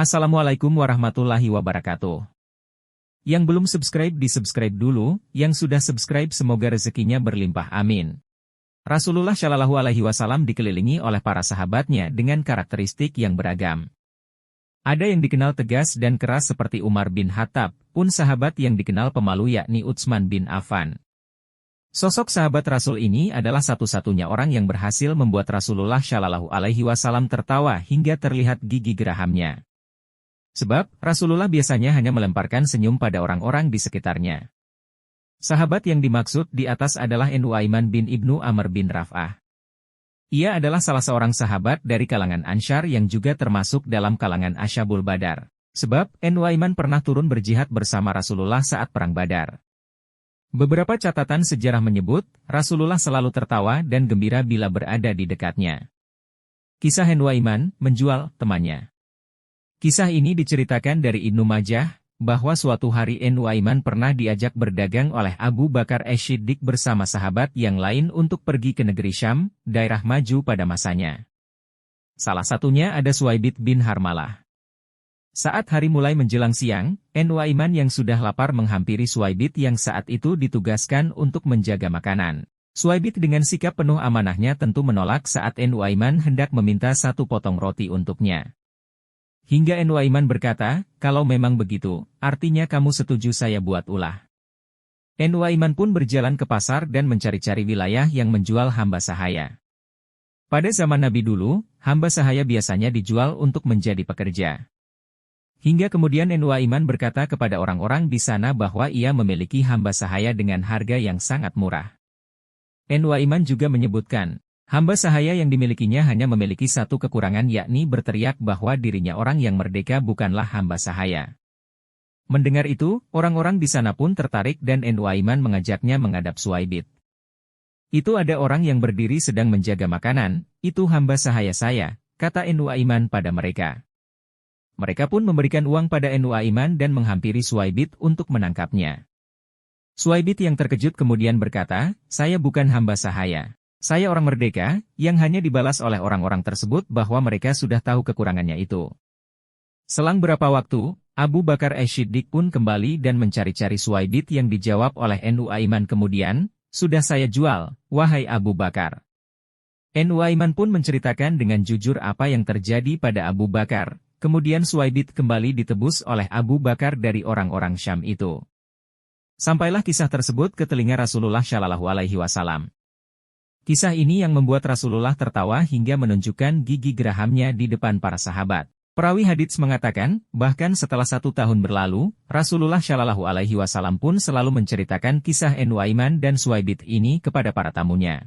Assalamualaikum warahmatullahi wabarakatuh. Yang belum subscribe di-subscribe dulu, yang sudah subscribe semoga rezekinya berlimpah amin. Rasulullah Shallallahu Alaihi Wasallam dikelilingi oleh para sahabatnya dengan karakteristik yang beragam. Ada yang dikenal tegas dan keras seperti Umar bin Khattab, pun sahabat yang dikenal pemalu yakni Utsman bin Affan. Sosok sahabat Rasul ini adalah satu-satunya orang yang berhasil membuat Rasulullah Shallallahu Alaihi Wasallam tertawa hingga terlihat gigi gerahamnya. Sebab, Rasulullah biasanya hanya melemparkan senyum pada orang-orang di sekitarnya. Sahabat yang dimaksud di atas adalah Nuaiman bin Ibnu Amr bin Raf'ah. Ia adalah salah seorang sahabat dari kalangan Ansyar yang juga termasuk dalam kalangan Asyabul Badar. Sebab, Nuaiman pernah turun berjihad bersama Rasulullah saat Perang Badar. Beberapa catatan sejarah menyebut, Rasulullah selalu tertawa dan gembira bila berada di dekatnya. Kisah Nuaiman, menjual temannya. Kisah ini diceritakan dari Ibnu Majah, bahwa suatu hari Nuaiman pernah diajak berdagang oleh Abu Bakar As-Siddiq bersama sahabat yang lain untuk pergi ke negeri Syam, daerah maju pada masanya. Salah satunya ada Suwaibit bin Harmalah. Saat hari mulai menjelang siang, Nuaiman yang sudah lapar menghampiri Suwaibit yang saat itu ditugaskan untuk menjaga makanan. Suwaibit dengan sikap penuh amanahnya tentu menolak saat Nuaiman hendak meminta satu potong roti untuknya. Hingga Nuaiman berkata, kalau memang begitu, artinya kamu setuju saya buat ulah. Nuaiman pun berjalan ke pasar dan mencari-cari wilayah yang menjual hamba sahaya. Pada zaman Nabi dulu, hamba sahaya biasanya dijual untuk menjadi pekerja. Hingga kemudian Nuaiman berkata kepada orang-orang di sana bahwa ia memiliki hamba sahaya dengan harga yang sangat murah. Nuaiman juga menyebutkan, hamba sahaya yang dimilikinya hanya memiliki satu kekurangan yakni berteriak bahwa dirinya orang yang merdeka bukanlah hamba sahaya. Mendengar itu, orang-orang di sana pun tertarik dan Nuaiman mengajaknya menghadap Suwaibit. Itu ada orang yang berdiri sedang menjaga makanan, itu hamba sahaya saya, kata Nuaiman pada mereka. Mereka pun memberikan uang pada Nuaiman dan menghampiri Suwaibit untuk menangkapnya. Suwaibit yang terkejut kemudian berkata, saya bukan hamba sahaya. Saya orang merdeka, yang hanya dibalas oleh orang-orang tersebut bahwa mereka sudah tahu kekurangannya itu. Selang berapa waktu, Abu Bakar As-Siddiq pun kembali dan mencari-cari Suwaibit yang dijawab oleh Nuaiman kemudian, sudah saya jual, wahai Abu Bakar. Nuaiman pun menceritakan dengan jujur apa yang terjadi pada Abu Bakar, kemudian Suwaibit kembali ditebus oleh Abu Bakar dari orang-orang Syam itu. Sampailah kisah tersebut ke telinga Rasulullah Shallallahu Alaihi Wasallam. Kisah ini yang membuat Rasulullah tertawa hingga menunjukkan gigi gerahamnya di depan para sahabat. Perawi hadits mengatakan, bahkan setelah 1 tahun berlalu, Rasulullah Shallallahu Alaihi Wasallam pun selalu menceritakan kisah Nuaiman dan Suwaibit ini kepada para tamunya.